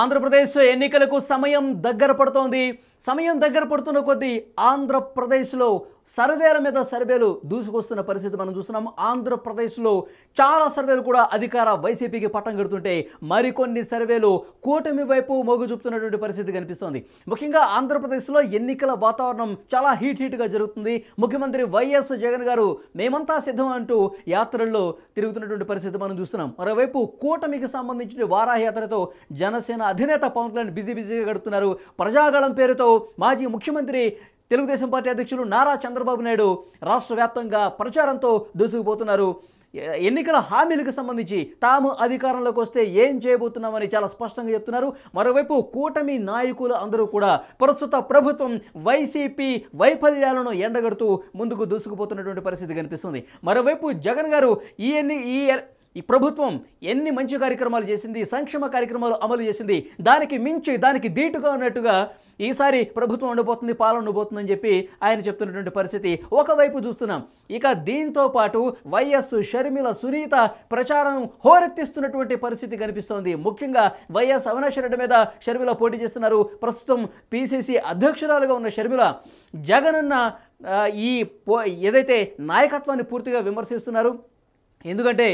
ఆంధ్రప్రదేశ్ ఎన్నికలకు సమయం దగ్గర పడుతోంది. సమయం దగ్గర పడుతున్న కొద్దీ ఆంధ్రప్రదేశ్లో సర్వేల మీద సర్వేలు దూసుకొస్తున్న పరిస్థితి మనం చూస్తున్నాం. ఆంధ్రప్రదేశ్లో చాలా సర్వేలు కూడా అధికార వైసీపీకి పట్టం కడుతుంటే మరికొన్ని సర్వేలు కూటమి వైపు మొగ్గు చూపుతున్నటువంటి పరిస్థితి కనిపిస్తోంది. ముఖ్యంగా ఆంధ్రప్రదేశ్లో ఎన్నికల వాతావరణం చాలా హీట్గా జరుగుతుంది. ముఖ్యమంత్రి వైఎస్ జగన్ గారు మేమంతా సిద్ధం అంటూ యాత్రల్లో తిరుగుతున్నటువంటి పరిస్థితి మనం చూస్తున్నాం. మరోవైపు కూటమికి సంబంధించిన వారాహయాత్రతో జనసేన అధినేత పవన్ కళ్యాణ్ బిజీగా గడుపుతున్నారు. ప్రజాగళం పేరుతో మాజీ ముఖ్యమంత్రి తెలుగుదేశం పార్టీ అధ్యక్షులు నారా చంద్రబాబు నాయుడు రాష్ట్ర వ్యాప్తంగా ప్రచారంతో దూసుకుపోతున్నారు. ఎన్నికల హామీలకు సంబంధించి తాము అధికారంలోకి వస్తే ఏం చేయబోతున్నామని చాలా స్పష్టంగా చెప్తున్నారు. మరోవైపు కూటమి నాయకులు అందరూ కూడా ప్రస్తుత ప్రభుత్వం వైసీపీ వైఫల్యాలను ఎండగడుతూ ముందుకు దూసుకుపోతున్నటువంటి పరిస్థితి కనిపిస్తుంది. మరోవైపు జగన్ గారు ఈ ప్రభుత్వం ఎన్ని మంచి కార్యక్రమాలు చేసింది, సంక్షేమ కార్యక్రమాలు అమలు చేసింది, దానికి మించి దానికి ధీటుగా ఉన్నట్టుగా ఈసారి ప్రభుత్వం ఉండబోతుంది, పాలన ఉండబోతుందని చెప్పి ఆయన చెప్తున్నటువంటి పరిస్థితి ఒకవైపు చూస్తున్నాం. ఇక దీంతో పాటు వైఎస్ షర్మిల సునీత ప్రచారం హోరెత్తిస్తున్నటువంటి పరిస్థితి కనిపిస్తోంది. ముఖ్యంగా వైఎస్ అవినాష్ రెడ్డి మీద షర్మిల పోటీ చేస్తున్నారు. ప్రస్తుతం పిసిసి అధ్యక్షురాలుగా ఉన్న షర్మిల జగనన్న ఏదైతే నాయకత్వాన్ని పూర్తిగా విమర్శిస్తున్నారు. ఎందుకంటే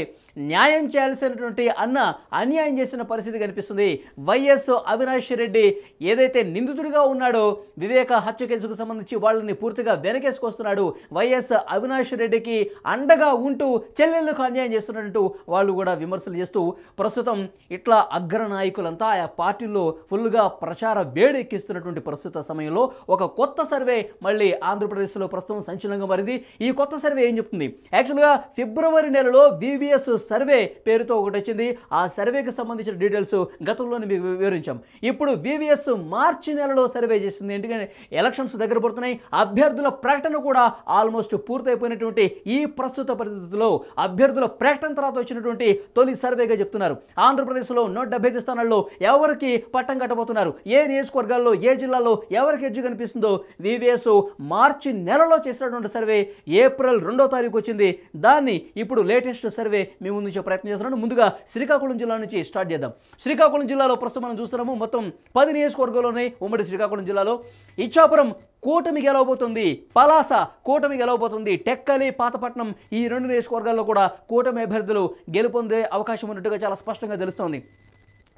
న్యాయం చేయాల్సినటువంటి అన్న అన్యాయం చేసిన పరిస్థితి కనిపిస్తుంది. వైఎస్ అవినాష్ రెడ్డి ఏదైతే నిందితుడిగా ఉన్నాడో వివేక హత్య కేసుకు సంబంధించి వాళ్ళని పూర్తిగా వెనకేసుకొస్తున్నాడు. వైఎస్ అవినాష్ రెడ్డికి అండగా ఉంటూ చెల్లెళ్లకు అన్యాయం చేస్తున్నట్టు వాళ్ళు కూడా విమర్శలు చేస్తూ ప్రస్తుతం ఇట్లా అగ్ర నాయకులంతా ఆయా పార్టీల్లో ఫుల్గా ప్రచార వేడెక్కిస్తున్నటువంటి ప్రస్తుత సమయంలో ఒక కొత్త సర్వే మళ్ళీ ఆంధ్రప్రదేశ్లో ప్రస్తుతం సంచలనంగా మారింది. ఈ కొత్త సర్వే ఏం చెప్తుంది? యాక్చువల్గా ఫిబ్రవరి నెలలో వివిఎస్ సర్వే పేరుతో ఒకటి వచ్చింది. ఆ సర్వేకి సంబంధించిన డీటెయిల్స్ గతంలోనే మీకు వివరించాం. ఇప్పుడు వివిఎస్ మార్చి నెలలో సర్వే చేసింది. ఎందుకంటే ఎలక్షన్స్ దగ్గర పడుతున్నాయి. అభ్యర్థుల ప్రకటన కూడా ఆల్మోస్ట్ పూర్తయిపోయినటువంటి ఈ ప్రస్తుత పరిస్థితుల్లో అభ్యర్థుల ప్రకటన తర్వాత వచ్చినటువంటి తొలి సర్వేగా చెప్తున్నారు. ఆంధ్రప్రదేశ్లో 175 స్థానాల్లో ఎవరికి పట్టం కట్టబోతున్నారు, ఏ నియోజకవర్గాల్లో ఏ జిల్లాలో ఎవరికి ఎడ్జి కనిపిస్తుందో వివిఎస్ మార్చి నెలలో చేసినటువంటి సర్వే ఏప్రిల్ 2వ తారీఖు వచ్చింది. దాన్ని ఇప్పుడు లేటెస్ట్ సర్వే మేము ముందు ప్రయత్నం చేస్తున్నాను. ముందుగా శ్రీకాకుళం జిల్లా నుంచి స్టార్ట్ చేద్దాం. శ్రీకాకుళం జిల్లాలో ప్రస్తుతం మనం చూస్తున్నాము మొత్తం 10 నియోజకవర్గాల్లోనే. ఉమ్మడి శ్రీకాకుళం జిల్లాలో ఇచ్చాపురం కూటమి గెలవబోతుంది, పలాస కూటమి గెలవబోతుంది, టెక్కలి, పాతపట్నం ఈ 2 నియోజకవర్గాల్లో కూడా కూటమి అభ్యర్థులు గెలుపొందే అవకాశం ఉన్నట్టుగా చాలా స్పష్టంగా తెలుస్తోంది.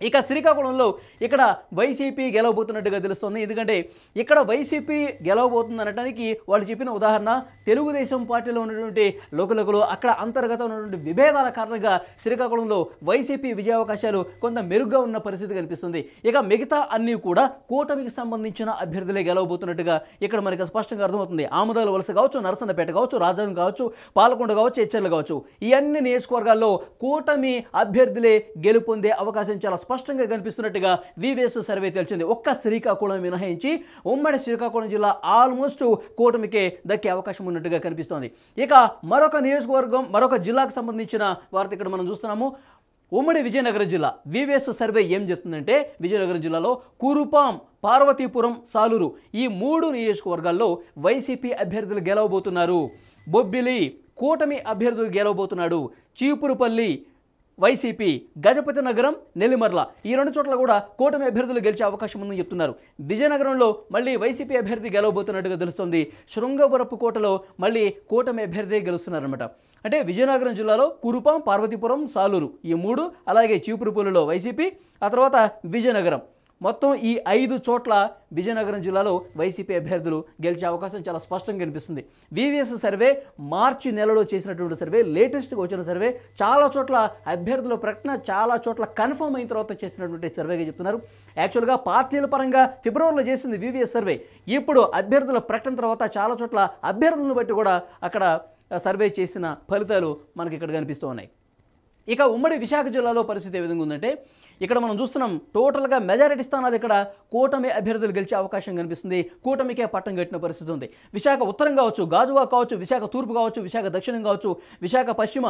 ఇక శ్రీకాకుళంలో ఇక్కడ వైసీపీ గెలవబోతున్నట్టుగా తెలుస్తోంది. ఎందుకంటే ఇక్కడ వైసీపీ గెలవబోతుంది అనడానికి వాళ్ళు చెప్పిన ఉదాహరణ తెలుగుదేశం పార్టీలో ఉన్నటువంటి లోకలకులు అక్కడ అంతర్గత ఉన్నటువంటి విభేదాల కారణంగా శ్రీకాకుళంలో వైసీపీ విజయావకాశాలు కొంత మెరుగ్గా ఉన్న పరిస్థితి కనిపిస్తుంది. ఇక మిగతా అన్నీ కూడా కూటమికి సంబంధించిన అభ్యర్థులే గెలవబోతున్నట్టుగా ఇక్కడ మనకి స్పష్టంగా అర్థమవుతుంది. ఆముదాల వలస కావచ్చు, నరసన్నపేట కావచ్చు, రాజాం కావచ్చు, పాలకొండ కావచ్చు, హెచ్చర్లు కావచ్చు, ఈ అన్ని నియోజకవర్గాల్లో కూటమి అభ్యర్థులే గెలుపొందే అవకాశం చాలా స్పష్టంగా కనిపిస్తున్నట్టుగా వివిఎస్ సర్వే తెలిసింది. ఒక్క శ్రీకాకుళం మినహాయించి ఉమ్మడి శ్రీకాకుళం జిల్లా ఆల్మోస్ట్ కూటమికే దక్కే అవకాశం ఉన్నట్టుగా కనిపిస్తోంది. ఇక మరొక నియోజకవర్గం, మరొక జిల్లాకు సంబంధించిన వార్త ఇక్కడ మనం చూస్తున్నాము. ఉమ్మడి విజయనగరం జిల్లా వివిఎస్ సర్వే ఏం చెప్తుందంటే విజయనగరం జిల్లాలో కురుపాం, పార్వతీపురం, సాలూరు ఈ 3 నియోజకవర్గాల్లో వైసీపీ అభ్యర్థులు గెలవబోతున్నారు. బొబ్బిలి కూటమి అభ్యర్థులు గెలవబోతున్నాడు. చీపురుపల్లి వైసీపీ, గజపతి నగరం, నెల్లిమర్ల ఈ 2 చోట్ల కూడా కూటమి అభ్యర్థులు గెలిచే అవకాశం ఉందని చెప్తున్నారు. విజయనగరంలో మళ్ళీ వైసీపీ అభ్యర్థి గెలవబోతున్నట్టుగా తెలుస్తోంది. శృంగవరపుకోటలో మళ్ళీ కూటమి అభ్యర్థి గెలుస్తున్నారన్నమాట. అంటే విజయనగరం జిల్లాలో కురుపాం, పార్వతీపురం, సాలూరు ఈ 3, అలాగే చీపురుపల్లిలో వైసీపీ, ఆ తర్వాత విజయనగరం, మొత్తం ఈ 5 చోట్ల విజయనగరం జిల్లాలో వైసీపీ అభ్యర్థులు గెలిచే అవకాశం చాలా స్పష్టంగా కనిపిస్తుంది. వివిఎస్ సర్వే మార్చి నెలలో చేసినటువంటి సర్వే, లేటెస్ట్గా వచ్చిన సర్వే. చాలా చోట్ల అభ్యర్థుల ప్రకటన చాలా చోట్ల కన్ఫర్మ్ అయిన తర్వాత చేసినటువంటి సర్వేగా చెప్తున్నారు. యాక్చువల్గా పార్టీల పరంగా ఫిబ్రవరిలో చేసింది వివిఎస్ సర్వే. ఇప్పుడు అభ్యర్థుల ప్రకటన తర్వాత చాలా చోట్ల అభ్యర్థులను బట్టి కూడా అక్కడ సర్వే చేసిన ఫలితాలు మనకి ఇక్కడ కనిపిస్తూ ఉన్నాయి. ఇక ఉమ్మడి విశాఖ జిల్లాలో పరిస్థితి ఏ విధంగా ఉందంటే ఇక్కడ మనం చూస్తున్నాం టోటల్గా మెజారిటీ స్థానాలు ఇక్కడ కూటమి అభ్యర్థులు గెలిచే అవకాశం కనిపిస్తుంది. కూటమికే పట్టం కట్టిన పరిస్థితి ఉంది. విశాఖ ఉత్తరం కావచ్చు, గాజువాక కావచ్చు, విశాఖ తూర్పు కావచ్చు, విశాఖ దక్షిణం కావచ్చు, విశాఖ పశ్చిమ,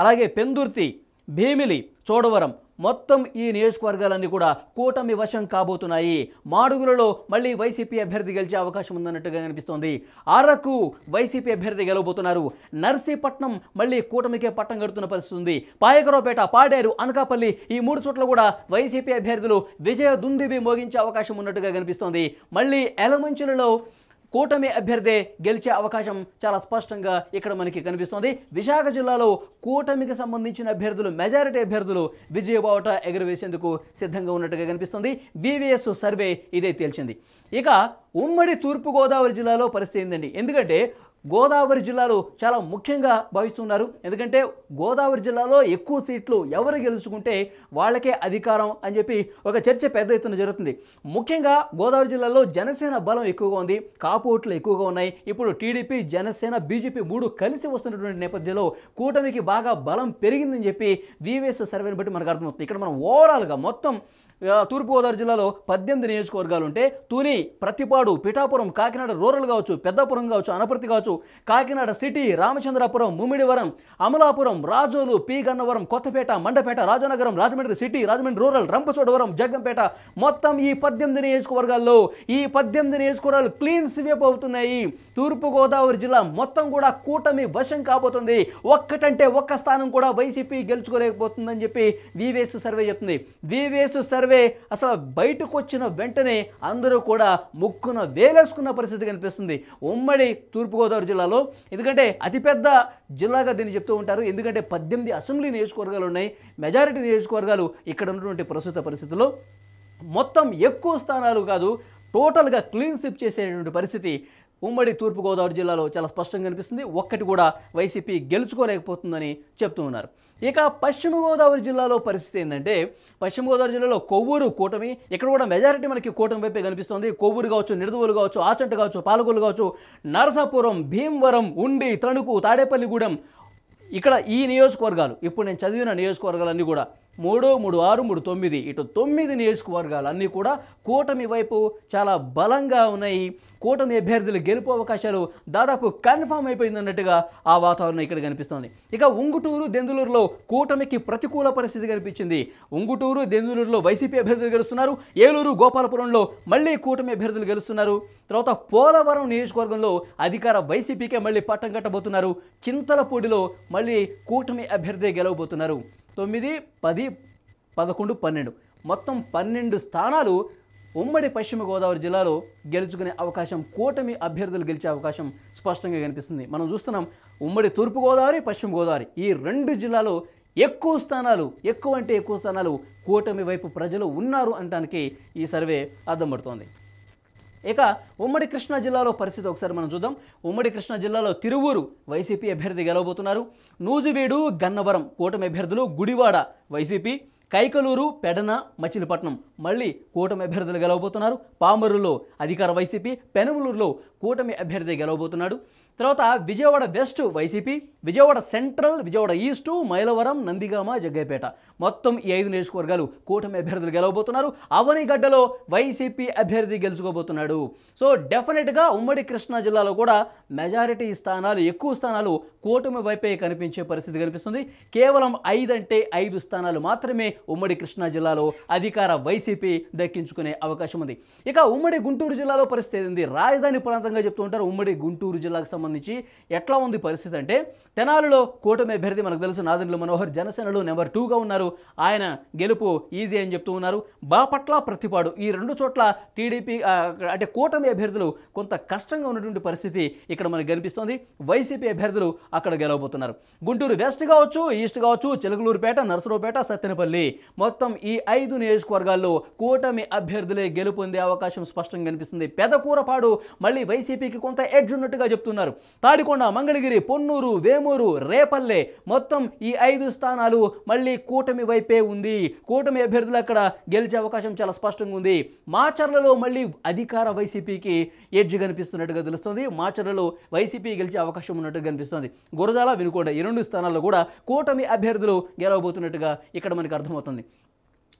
అలాగే పెందుర్తి, భీమిలి, చోడవరం మొత్తం ఈ నియోజకవర్గాలన్నీ కూడా కూటమి వశం కాబోతున్నాయి. మాడుగులలో మళ్ళీ వైసీపీ అభ్యర్థి గెలిచే అవకాశం ఉందన్నట్టుగా కనిపిస్తోంది. అరకు వైసీపీ అభ్యర్థి గెలవబోతున్నారు. నర్సీపట్నం మళ్ళీ కూటమికే పట్టం కడుతున్న పరిస్థితి ఉంది. పాయకరావుపేట, పాడేరు, అనకాపల్లి ఈ 3 చోట్ల కూడా వైసీపీ అభ్యర్థులు విజయ దుందుబి మోగించే అవకాశం ఉన్నట్టుగా కనిపిస్తోంది. మళ్ళీ ఎలమంచిలలో కూటమి అభ్యర్థి గెలిచే అవకాశం చాలా స్పష్టంగా ఇక్కడ మనకి కనిపిస్తోంది. విశాఖ జిల్లాలో కూటమికి సంబంధించిన అభ్యర్థులు, మెజారిటీ అభ్యర్థులు విజయబావుట ఎగురవేసేందుకు సిద్ధంగా ఉన్నట్టుగా కనిపిస్తోంది. వివిఎస్ సర్వే ఇదే తేల్చింది. ఇక ఉమ్మడి తూర్పుగోదావరి జిల్లాలో పరిస్థితి ఏంటండి? ఎందుకంటే గోదావరి జిల్లాలో చాలా ముఖ్యంగా భావిస్తున్నారు. ఎందుకంటే గోదావరి జిల్లాలో ఎక్కువ సీట్లు ఎవరు గెలుచుకుంటే వాళ్ళకే అధికారం అని చెప్పి ఒక చర్చ పెద్ద ఎత్తున జరుగుతుంది. ముఖ్యంగా గోదావరి జిల్లాలో జనసేన బలం ఎక్కువగా ఉంది, కాపు ఓట్లు ఎక్కువగా ఉన్నాయి. ఇప్పుడు టీడీపీ, జనసేన, బీజేపీ 3 కలిసి వస్తున్నటువంటి నేపథ్యంలో కూటమికి బాగా బలం పెరిగిందని చెప్పి వివిఎస్ సర్వేని బట్టి మనకు అర్థమవుతుంది. ఇక్కడ మనం ఓవరాల్గా మొత్తం తూర్పుగోదావరి జిల్లాలో 18 నియోజకవర్గాలు ఉంటే తుని, ప్రతిపాడు, పిఠాపురం, కాకినాడ రూరల్ కావచ్చు, పెద్దాపురం కావచ్చు, అనపర్తి కావచ్చు, Kakinada city, Ramachandrapuram, Mummidivaram, Amalapuram, Razole, P Gannavaram, Kothapeta, Mandapeta, Rajanagaram, Rajahmundry city, Rajahmundry rural, Rampachodavaram, Jaggampeta మొత్తం ఈ 18 నియోజకవర్గాల్లో ఈ 18 నియోజకవర్గాలు క్లీన్ స్వీప్ అవుతున్నాయి. తూర్పుగోదావరి జిల్లా మొత్తం కూడా కూటమి వశం కాబోతుంది. ఒక్కటంటే ఒక్క స్థానం కూడా వైసీపీ గెలుచుకోలేకపోతుందని చెప్పి వివిఎస్ సర్వే చెప్తుంది. వివిఎస్ సర్వే అసలు బయటకు వచ్చిన వెంటనే అందరూ కూడా ముక్కున వేలేసుకున్న పరిస్థితి కనిపిస్తుంది ఉమ్మడి తూర్పుగోదావరి జిల్లాలో. ఎందుకంటే అతిపెద్ద జిల్లాగా దీన్ని చెప్తూ ఉంటారు. ఎందుకంటే 18 అసెంబ్లీ నియోజకవర్గాలు ఉన్నాయి, మెజారిటీ నియోజకవర్గాలు ఇక్కడ ఉన్నటువంటి ప్రస్తుత పరిస్థితుల్లో మొత్తం ఎక్కువ స్థానాలు కాదు, టోటల్గా క్లీన్ స్వీప్ చేసేటువంటి పరిస్థితి ఉమ్మడి తూర్పుగోదావరి జిల్లాలో చాలా స్పష్టంగా కనిపిస్తుంది. ఒక్కటి కూడా వైసీపీ గెలుచుకోలేకపోతుందని చెప్తూ ఉన్నారు. ఇక పశ్చిమ గోదావరి జిల్లాలో పరిస్థితి ఏంటంటే, పశ్చిమ గోదావరి జిల్లాలో కొవ్వూరు కూటమి, ఇక్కడ కూడా మెజారిటీ మనకి కూటమి వైపే కనిపిస్తుంది. కొవ్వూరు కావచ్చు, నిడదవోలు కావచ్చు, ఆచంట కావచ్చు, పాలకొల్లు కావచ్చు, నరసాపురం, భీమవరం, ఉండి, తణుకు, తాడేపల్లిగూడెం, ఇక్కడ ఈ నియోజకవర్గాలు ఇప్పుడు నేను చదివిన నియోజకవర్గాలన్నీ కూడా 3, 3, 6, 3, 9 ఇటు 9 నియోజకవర్గాలు అన్నీ కూడా కూటమి వైపు చాలా బలంగా ఉన్నాయి. కూటమి అభ్యర్థులు గెలుపు అవకాశాలు దాదాపు కన్ఫామ్ అయిపోయింది అన్నట్టుగా ఆ వాతావరణం ఇక్కడ కనిపిస్తోంది. ఇక ఉంగుటూరు, దెందులూరులో కూటమికి ప్రతికూల పరిస్థితి కనిపించింది. ఉంగుటూరు, దెందులూరులో వైసీపీ అభ్యర్థులు గెలుస్తున్నారు. ఏలూరు, గోపాలపురంలో మళ్ళీ కూటమి అభ్యర్థులు గెలుస్తున్నారు. తర్వాత పోలవరం నియోజకవర్గంలో అధికార వైసీపీకే మళ్ళీ పట్టం కట్టబోతున్నారు. చింతలపూడిలో మళ్ళీ కూటమి అభ్యర్థి గెలవబోతున్నారు. 9, 10, 11, 12 మొత్తం 12 స్థానాలు ఉమ్మడి పశ్చిమ గోదావరి జిల్లాలో గెలుచుకునే అవకాశం, కూటమి అభ్యర్థులు గెలిచే అవకాశం స్పష్టంగా కనిపిస్తుంది. మనం చూస్తున్నాం ఉమ్మడి తూర్పుగోదావరి, పశ్చిమ గోదావరి ఈ 2 జిల్లాలో ఎక్కువ స్థానాలు, ఎక్కువ అంటే ఎక్కువ స్థానాలు కూటమి వైపు ప్రజలు ఉన్నారు అనడానికి ఈ సర్వే అర్థం పడుతోంది. ఇక ఉమ్మడి కృష్ణా జిల్లాలో పరిస్థితి ఒకసారి మనం చూద్దాం. ఉమ్మడి కృష్ణా జిల్లాలో తిరువూరు వైసీపీ అభ్యర్థి గెలవబోతున్నారు. నూజివీడు, గన్నవరం కూటమి అభ్యర్థులు, గుడివాడ వైసీపీ, కైకలూరు, పెడన, మచిలీపట్నం మళ్ళీ కూటమి అభ్యర్థులు గెలవబోతున్నారు. పామరులో అధికార వైసీపీ, పెనుమలూరులో కూటమి అభ్యర్థి గెలవబోతున్నాడు. తర్వాత Vijayawada west YCP, Vijayawada central, Vijayawada east, Mylavaram, Nandigama, Jaggayyapeta మొత్తం ఈ 5 నియోజకవర్గాలు కూటమి అభ్యర్థులు గెలవబోతున్నారు. అవనిగడ్డలో వైసీపీ అభ్యర్థి గెలుచుకోబోతున్నాడు. సో డెఫినెట్గా ఉమ్మడి కృష్ణా జిల్లాలో కూడా మెజారిటీ స్థానాలు, ఎక్కువ స్థానాలు కూటమి వైపే కనిపించే పరిస్థితి కనిపిస్తుంది. కేవలం 5 అంటే 5 స్థానాలు మాత్రమే ఉమ్మడి కృష్ణా జిల్లాలో అధికార వైసీపీ దక్కించుకునే అవకాశం ఉంది. ఇక ఉమ్మడి గుంటూరు జిల్లాలో పరిస్థితి ఉంది. రాజధాని ప్రాంతంగా చెప్తూ ఉంటారు. ఉమ్మడి గుంటూరు జిల్లాకు సంబంధించి ఎట్లా ఉంది పరిస్థితి అంటే, తెనాలిలో కూటమి అభ్యర్థి మనకు తెలుసు నాదెండ్ల మనోహర్ జనసేనలో నెంబర్ 2గా ఉన్నారు. ఆయన గెలుపు ఈజీ అని చెప్తూ ఉన్నారు. బాపట్ల, ప్రతిపాడు ఈ 2 చోట్ల టీడీపీ అంటే కూటమి అభ్యర్థులు కొంత కష్టంగా ఉన్నటువంటి పరిస్థితి ఇక్కడ మనకు కనిపిస్తోంది. వైసీపీ అభ్యర్థులు అక్కడ గెలవబోతున్నారు. గుంటూరు వెస్ట్ కావచ్చు, ఈస్ట్ కావచ్చు, చిలకలూరుపేట, నర్సరావుపేట, సత్తెనపల్లి మొత్తం ఈ 5 నియోజకవర్గాల్లో కూటమి అభ్యర్థులే గెలుపొందే అవకాశం స్పష్టంగా కనిపిస్తుంది. పెదకూరపాడు మళ్ళీ వైసీపీకి కొంత ఎడ్జ్ ఉన్నట్టుగా చెప్తున్నారు. తాడికొండ, మంగళగిరి, పొన్నూరు, వేమూరు, రేపల్లె మొత్తం ఈ 5 స్థానాలు మళ్ళీ కూటమి వైపే ఉంది. కూటమి అభ్యర్థులు అక్కడ గెలిచే అవకాశం చాలా స్పష్టంగా ఉంది. మాచర్లలో మళ్ళీ అధికార వైసీపీకి ఎడ్జ్ కనిపిస్తున్నట్టుగా తెలుస్తుంది. మాచర్లలో వైసీపీ గెలిచే అవకాశం ఉన్నట్టుగా కనిపిస్తుంది. గురజాల, వినుకొండ ఈ 2 స్థానాల్లో కూడా కూటమి అభ్యర్థులు గెలవబోతున్నట్టుగా ఇక్కడ మనకు అర్థమవుతుంది.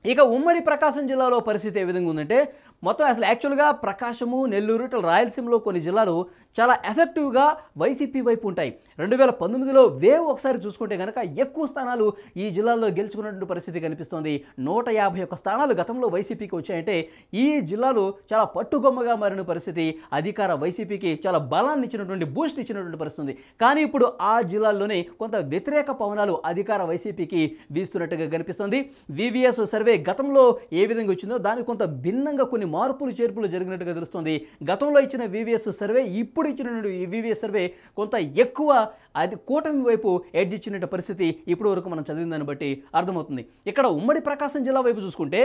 ఇక ఉమ్మడి ప్రకాశం జిల్లాలో పరిస్థితి ఏ విధంగా ఉందంటే మొత్తం అసలు యాక్చువల్గా ప్రకాశము, నెల్లూరు, ఇట్లా రాయలసీమలో కొన్ని జిల్లాలు చాలా ఎఫెక్టివ్గా వైసీపీ వైపు ఉంటాయి. 2019లో వేవ్ ఒకసారి చూసుకుంటే కనుక ఎక్కువ స్థానాలు ఈ జిల్లాల్లో గెలుచుకున్నటువంటి పరిస్థితి కనిపిస్తోంది. 151 స్థానాలు గతంలో వైసీపీకి వచ్చాయంటే ఈ జిల్లాలు చాలా పట్టుగొమ్మగా మారిన పరిస్థితి. అధికార వైసీపీకి చాలా బలాన్ని ఇచ్చినటువంటి, బూస్ట్ ఇచ్చినటువంటి పరిస్థితి ఉంది. కానీ ఇప్పుడు ఆ జిల్లాల్లోనే కొంత వ్యతిరేక పవనాలు అధికార వైసీపీకి వీస్తున్నట్టుగా కనిపిస్తుంది. వివిఎస్ సర్వే గతంలో ఏ విధంగా వచ్చిందో దానికి కొంత భిన్నంగా కొన్ని మార్పులు చేర్పులు జరిగినట్టుగా తెలుస్తుంది. గతంలో ఇచ్చిన వివిఎస్ సర్వే, ఇప్పుడు ఇచ్చిన ఈ వివిఎస్ సర్వే కొంత ఎక్కువ అది కూటమి వైపు ఎడ్జ్ ఇచ్చినట్టు పరిస్థితి ఇప్పుడు వరకు మనం చదివిన దాన్ని బట్టి అర్థమవుతుంది. ఇక్కడ ఉమ్మడి ప్రకాశం జిల్లా వైపు చూసుకుంటే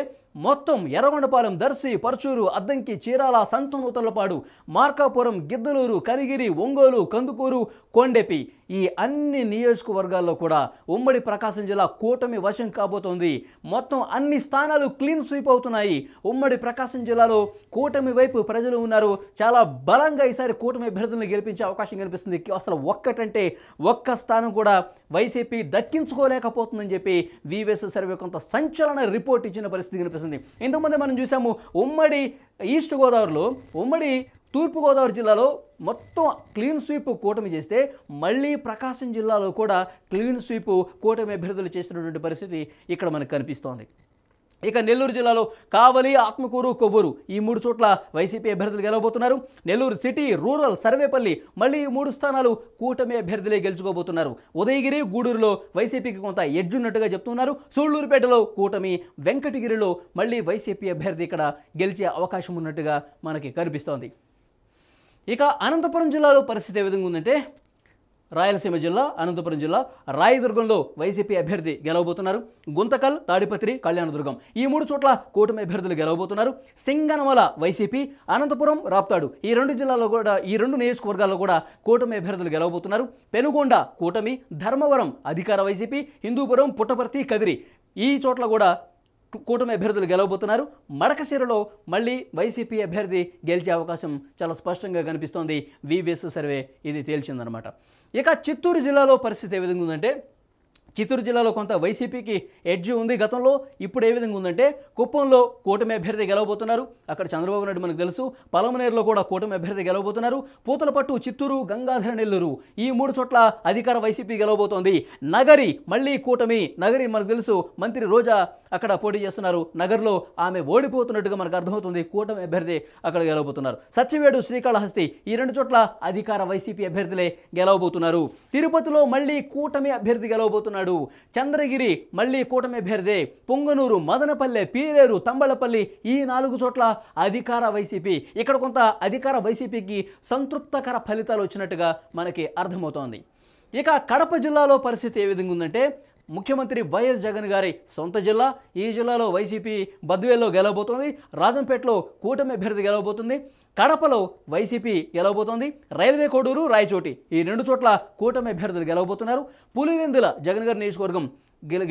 మొత్తం ఎర్రగొండపాలెం, దర్శి, పర్చూరు, అద్దంకి, చీరాల, సంతనూతలపాడు, మార్కాపురం, గిద్దలూరు, కనిగిరి, ఒంగోలు, కందుకూరు, కొండెపి ఈ అన్ని నియోజకవర్గాల్లో కూడా ఉమ్మడి ప్రకాశం జిల్లా కూటమి వశం కాబోతోంది. మొత్తం అన్ని స్థానాలు క్లీన్ స్వీప్ అవుతున్నాయి. ఉమ్మడి ప్రకాశం జిల్లాలో కూటమి వైపు ప్రజలు ఉన్నారు. చాలా బలంగా ఈసారి కూటమి అభ్యర్థులను గెలిపించే అవకాశం కనిపిస్తుంది. అసలు ఒక్కటంటే ఒక్క స్థానం కూడా వైసీపీ దక్కించుకోలేకపోతుందని చెప్పి వివిఎస్ సర్వే కొంత సంచలన రిపోర్ట్ ఇచ్చిన పరిస్థితి కనిపిస్తుంది. ఇంతకుముందే మనం చూసాము ఉమ్మడి ఈస్ట్ గోదావరిలో, ఉమ్మడి తూర్పుగోదావరి జిల్లాలో మొత్తం క్లీన్ స్వీప్ కూటమి చేస్తే మళ్ళీ ప్రకాశం జిల్లాలో కూడా క్లీన్ స్వీప్ కూటమి అభ్యర్థులు చేసినటువంటి పరిస్థితి ఇక్కడ మనకు కనిపిస్తోంది. ఇక నెల్లూరు జిల్లాలో కావలి, ఆత్మకూరు, కొవ్వూరు ఈ 3 చోట్ల వైసీపీ అభ్యర్థులు గెలవబోతున్నారు. నెల్లూరు సిటీ, రూరల్, సర్వేపల్లి మళ్ళీ ఈ 3 స్థానాలు కూటమి అభ్యర్థులే గెలుచుకోబోతున్నారు. ఉదయగిరి, గూడూరులో వైసీపీకి కొంత ఎడ్జ్ ఉన్నట్టుగా చెప్తున్నారు. సూళ్లూరుపేటలో కూటమి, వెంకటగిరిలో మళ్ళీ వైసీపీ అభ్యర్థి ఇక్కడ గెలిచే అవకాశం ఉన్నట్టుగా మనకి కనిపిస్తోంది. ఇక అనంతపురం జిల్లాలో పరిస్థితి ఏ విధంగా ఉందంటే రాయలసీమ జిల్లా, అనంతపురం జిల్లా, రాయదుర్గంలో వైసీపీ అభ్యర్థి గెలవబోతున్నారు. గుంతకల్, తాడిపత్రి, కళ్యాణదుర్గం ఈ 3 చోట్ల కూటమి అభ్యర్థులు గెలవబోతున్నారు. సింగనమల వైసీపీ, అనంతపురం, రాప్తాడు ఈ 2 జిల్లాల్లో కూడా, ఈ 2 నియోజకవర్గాల్లో కూడా కూటమి అభ్యర్థులు గెలవబోతున్నారు. పెనుగొండ కూటమి, ధర్మవరం అధికార వైసీపీ, హిందూపురం, పుట్టపర్తి, కదిరి ఈ చోట్ల కూడా కూటమి అభ్యర్థులు గెలవబోతున్నారు. మడకశిరలో మళ్ళీ వైసీపీ అభ్యర్థి గెలిచే అవకాశం చాలా స్పష్టంగా కనిపిస్తోంది. వివిఎస్ సర్వే ఇది తేల్చిందనమాట. ఇక చిత్తూరు జిల్లాలో పరిస్థితి ఏ విధంగా ఉందంటే చిత్తూరు జిల్లాలో కొంత వైసీపీకి ఎడ్జ్ ఉంది గతంలో. ఇప్పుడు ఏ విధంగా ఉందంటే కుప్పంలో కూటమి అభ్యర్థి గెలవబోతున్నారు. అక్కడ చంద్రబాబు నాయుడు మనకు తెలుసు. పలమనేరులో కూడా కూటమి అభ్యర్థి గెలవబోతున్నారు. పూతలపట్టు, చిత్తూరు, గంగాధర, నెల్లూరు ఈ 3 చోట్ల అధికార వైసీపీ గెలవబోతోంది. నగరి మళ్ళీ కూటమి. నగరి మనకు తెలుసు, మంత్రి రోజా అక్కడ పోటీ చేస్తున్నారు. నగర్లో ఆమె ఓడిపోతున్నట్టుగా మనకు అర్థమవుతుంది. కూటమి అభ్యర్థి అక్కడ గెలవబోతున్నారు. సత్యవేడు, శ్రీకాళహస్తి ఈ 2 చోట్ల అధికార వైసీపీ అభ్యర్థులే గెలవబోతున్నారు. తిరుపతిలో మళ్ళీ కూటమి అభ్యర్థి గెలవబోతున్నారు. చంద్రగిరి మళ్ళీ కూటమి అభ్యర్థి. పొంగనూరు, మదనపల్లె, పీలేరు, తంబళపల్లి ఈ 4 చోట్ల అధికార వైసీపీ. ఇక్కడ కొంత అధికార వైసీపీకి సంతృప్తకర ఫలితాలు వచ్చినట్టుగా మనకి అర్థమవుతోంది. ఇక కడప జిల్లాలో పరిస్థితి ఏ విధంగా ఉందంటే ముఖ్యమంత్రి వైఎస్ జగన్ గారి సొంత జిల్లా. ఈ జిల్లాలో వైసీపీ బద్వేల్లో గెలవబోతోంది. రాజంపేటలో కూటమి అభ్యర్థి గెలవబోతుంది. కడపలో వైసీపీ గెలవబోతోంది. రైల్వే కోడూరు, రాయచోటి ఈ 2 చోట్ల కూటమి అభ్యర్థులు గెలవబోతున్నారు. పులివెందుల జగన్ గారి నియోజకవర్గం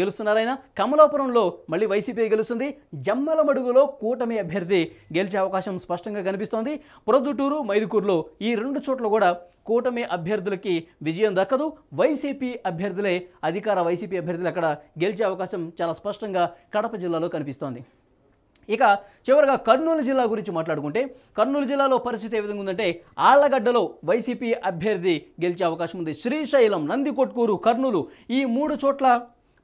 గెలుస్తున్నారైనా. కమలాపురంలో మళ్ళీ వైసీపీ గెలుస్తుంది. జమ్మలమడుగులో కూటమి అభ్యర్థి గెలిచే అవకాశం స్పష్టంగా కనిపిస్తోంది. ప్రొద్దుటూరు, మైదుకూరులో ఈ 2 చోట్ల కూడా కూటమి అభ్యర్థులకి విజయం దక్కదు. వైసీపీ అభ్యర్థులే, అధికార వైసీపీ అభ్యర్థులు అక్కడ గెలిచే అవకాశం చాలా స్పష్టంగా కడప జిల్లాలో కనిపిస్తోంది. ఇక చివరిగా కర్నూలు జిల్లా గురించి మాట్లాడుకుంటే కర్నూలు జిల్లాలో పరిస్థితి ఏ విధంగా ఉందంటే ఆళ్లగడ్డలో వైసీపీ అభ్యర్థి గెలిచే అవకాశం ఉంది. శ్రీశైలం, నందికొట్కూరు, కర్నూలు ఈ 3 చోట్ల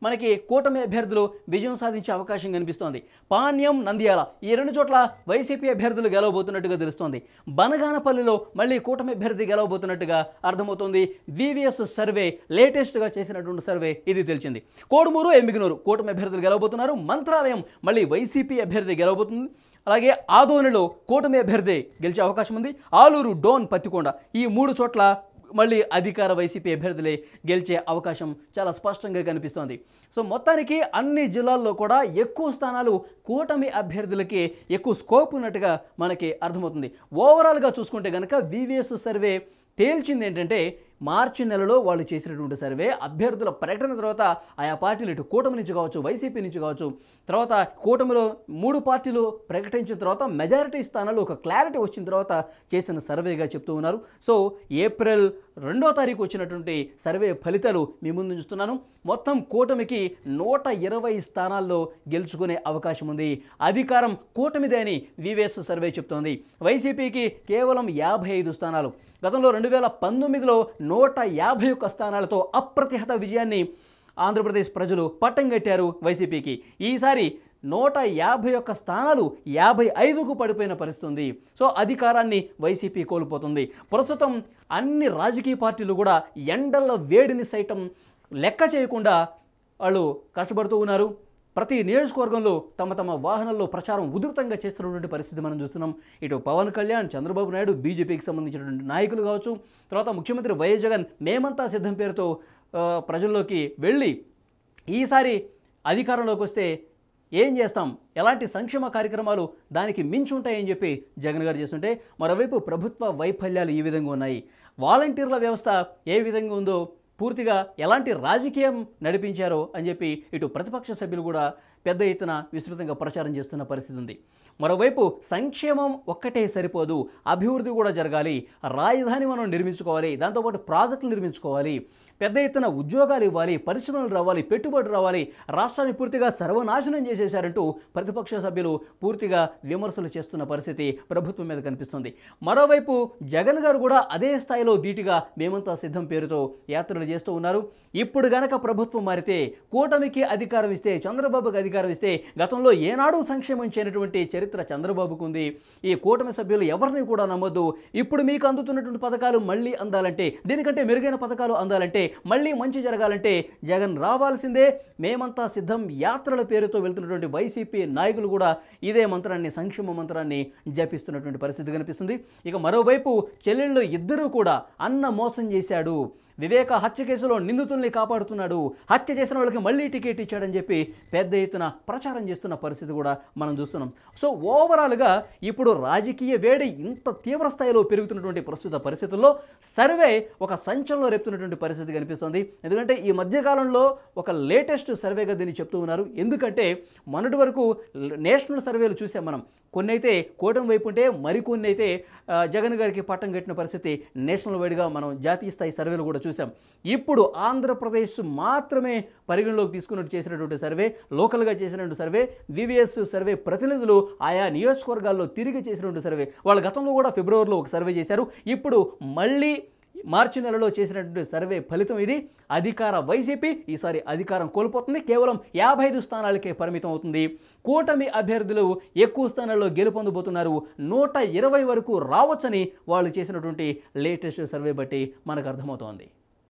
మనకి కూటమి అభ్యర్థులు విజయం సాధించే అవకాశం కనిపిస్తోంది. పాణ్యం, నంద్యాల ఈ 2 చోట్ల వైసీపీ అభ్యర్థులు గెలవబోతున్నట్టుగా తెలుస్తోంది. బనగానపల్లిలో మళ్ళీ కూటమి అభ్యర్థి గెలవబోతున్నట్టుగా అర్థమవుతోంది. వివిఎస్ సర్వే లేటెస్ట్గా చేసినటువంటి సర్వే ఇది తెలిసింది. కోడుమూరు, ఎమ్మిగనూరు కూటమి అభ్యర్థులు గెలవబోతున్నారు. మంత్రాలయం మళ్ళీ వైసీపీ అభ్యర్థి గెలవబోతుంది. అలాగే ఆదోనిలో కూటమి అభ్యర్థి గెలిచే అవకాశం ఉంది. ఆలూరు, డోన్, పత్తికొండ ఈ 3 చోట్ల మళ్ళీ అధికార వైసీపీ అభ్యర్థులే గెలిచే అవకాశం చాలా స్పష్టంగా కనిపిస్తోంది. సో మొత్తానికి అన్ని జిల్లాల్లో కూడా ఎక్కువ స్థానాలు కూటమి అభ్యర్థులకి ఎక్కువ స్కోప్ ఉన్నట్టుగా మనకి అర్థమవుతుంది. ఓవరాల్గా చూసుకుంటే కనుక వివిఎస్ సర్వే తేల్చింది ఏంటంటే మార్చి నెలలో వాళ్ళు చేసినటువంటి సర్వే అభ్యర్థుల ప్రకటన తర్వాత ఆయా పార్టీలు ఇటు కూటమి నుంచి కావచ్చు, వైసీపీ నుంచి కావచ్చు, తర్వాత కూటమిలో 3 పార్టీలు ప్రకటించిన తర్వాత మెజారిటీ స్థానాలు ఒక క్లారిటీ వచ్చిన తర్వాత చేసిన సర్వేగా చెప్తూ ఉన్నారు. సో ఏప్రిల్ 2వ తారీఖు వచ్చినటువంటి సర్వే ఫలితాలు మీ ముందు ఉంచుతున్నాను. మొత్తం కూటమికి 120 స్థానాల్లో గెలుచుకునే అవకాశం ఉంది. అధికారం కూటమిదే అని వివిఎస్ సర్వే చెప్తోంది. వైసీపీకి కేవలం 55 స్థానాలు. గతంలో 2019లో 151 స్థానాలతో అప్రతిహత విజయాన్ని ఆంధ్రప్రదేశ్ ప్రజలు పట్టం కట్టారు వైసీపీకి. ఈసారి 151 స్థానాలు 55కు పడిపోయిన పరిస్థితి ఉంది. సో అధికారాన్ని వైసీపీ కోల్పోతుంది. ప్రస్తుతం అన్ని రాజకీయ పార్టీలు కూడా ఎండల వేడిని సైతం లెక్క చేయకుండా వాళ్ళు కష్టపడుతూ ఉన్నారు. ప్రతి నియోజకవర్గంలో తమ తమ వాహనాల్లో ప్రచారం ఉధృతంగా చేస్తున్నటువంటి పరిస్థితి మనం చూస్తున్నాం. ఇటు పవన్ కళ్యాణ్, చంద్రబాబు నాయుడు, బీజేపీకి సంబంధించినటువంటి నాయకులు కావచ్చు, తర్వాత ముఖ్యమంత్రి వైఎస్ జగన్ మేమంతా సిద్ధం పేరుతో ప్రజల్లోకి వెళ్ళి ఈసారి అధికారంలోకి వస్తే ఏం చేస్తాం, ఎలాంటి సంక్షేమ కార్యక్రమాలు దానికి మించి ఉంటాయని చెప్పి జగన్ గారు చేస్తుంటే, మరోవైపు ప్రభుత్వ వైఫల్యాలు ఈ విధంగా ఉన్నాయి. వాలంటీర్ల వ్యవస్థ ఏ విధంగా ఉందో, పూర్తిగా ఎలాంటి రాజకీయం నడిపించారో అని చెప్పి ఇటు ప్రతిపక్ష సభ్యులు కూడా పెద్ద ఎత్తున విస్తృతంగా ప్రచారం చేస్తున్న పరిస్థితి ఉంది. మరోవైపు సంక్షేమం ఒక్కటే సరిపోదు, అభివృద్ధి కూడా జరగాలి, రాజధాని మనం నిర్మించుకోవాలి, దాంతోపాటు ప్రాజెక్టులు నిర్మించుకోవాలి, పెద్ద ఎత్తున ఉద్యోగాలు ఇవ్వాలి, పరిశ్రమలు రావాలి, పెట్టుబడులు రావాలి, రాష్ట్రాన్ని పూర్తిగా సర్వనాశనం చేసేశారంటూ ప్రతిపక్ష సభ్యులు పూర్తిగా విమర్శలు చేస్తున్న పరిస్థితి ప్రభుత్వం మీద కనిపిస్తుంది. మరోవైపు జగన్ గారు కూడా అదే స్థాయిలో ధీటుగా మేమంతా సిద్ధం పేరుతో యాత్రలు చేస్తూ ఉన్నారు. ఇప్పుడు గనక ప్రభుత్వం మారితే, కూటమికి అధికారం ఇస్తే, చంద్రబాబుకి అధికారం ఇస్తే, గతంలో ఏనాడు సంక్షేమం చేయనటువంటి చరిత్ర చంద్రబాబుకు ఉంది. ఈ కూటమి సభ్యులు ఎవరిని కూడా నమ్మొద్దు. ఇప్పుడు మీకు అందుతున్నటువంటి పథకాలు మళ్ళీ అందాలంటే, దీనికంటే మెరుగైన పథకాలు అందాలంటే, మళ్ళీ మంచి జరగాలంటే జగన్ రావాల్సిందే, మేమంతా సిద్ధం యాత్రల పేరుతో వెళ్తున్నటువంటి వైసీపీ నాయకులు కూడా ఇదే మంత్రాన్ని, సంక్షేమ మంత్రాన్ని జపిస్తున్నటువంటి పరిస్థితి కనిపిస్తుంది. ఇక మరోవైపు చెల్లెళ్ళు ఇద్దరూ కూడా అన్న మోసం చేశాడు, వివేక హత్య కేసులో నిందితుల్ని కాపాడుతున్నాడు, హత్య చేసిన వాళ్ళకి మళ్ళీ టికెట్ ఇచ్చాడని చెప్పి పెద్ద ఎత్తున ప్రచారం చేస్తున్న పరిస్థితి కూడా మనం చూస్తున్నాం. సో ఓవరాల్గా ఇప్పుడు రాజకీయ వేడి ఇంత తీవ్ర స్థాయిలో పెరుగుతున్నటువంటి ప్రస్తుత పరిస్థితుల్లో సర్వే ఒక సంచలనం రేపుతున్నటువంటి పరిస్థితి కనిపిస్తుంది. ఎందుకంటే ఈ మధ్యకాలంలో ఒక లేటెస్ట్ సర్వేగా దీన్ని చెప్తూ ఉన్నారు. ఎందుకంటే మొన్నటి వరకు నేషనల్ సర్వేలు చూసాం మనం, కొన్ని అయితే కూటమి వైపు ఉంటే, మరికొన్ని అయితే జగన్ గారికి పట్టం కట్టిన పరిస్థితి నేషనల్ వైడ్గా మనం జాతీయ స్థాయి సర్వేలు కూడా చూసాం. ఇప్పుడు ఆంధ్రప్రదేశ్ మాత్రమే పరిగణలోకి తీసుకున్నట్టు చేసినటువంటి సర్వే, లోకల్గా చేసినటువంటి సర్వే, వివిఎస్ సర్వే ప్రతినిధులు ఆయా నియోజకవర్గాల్లో తిరిగి చేసినటువంటి సర్వే. వాళ్ళు గతంలో కూడా ఫిబ్రవరిలో ఒక సర్వే చేశారు. ఇప్పుడు మళ్ళీ మార్చి నెలలో చేసినటువంటి సర్వే ఫలితం ఇది. అధికార వైసీపీ ఈసారి అధికారం కోల్పోతుంది, కేవలం 55 స్థానాలకే పరిమితం అవుతుంది. కూటమి అభ్యర్థులు ఎక్కువ స్థానాల్లో గెలుపొందబోతున్నారు, 120 వరకు రావచ్చని వాళ్ళు చేసినటువంటి లేటెస్ట్ సర్వే బట్టి మనకు అర్థమవుతోంది.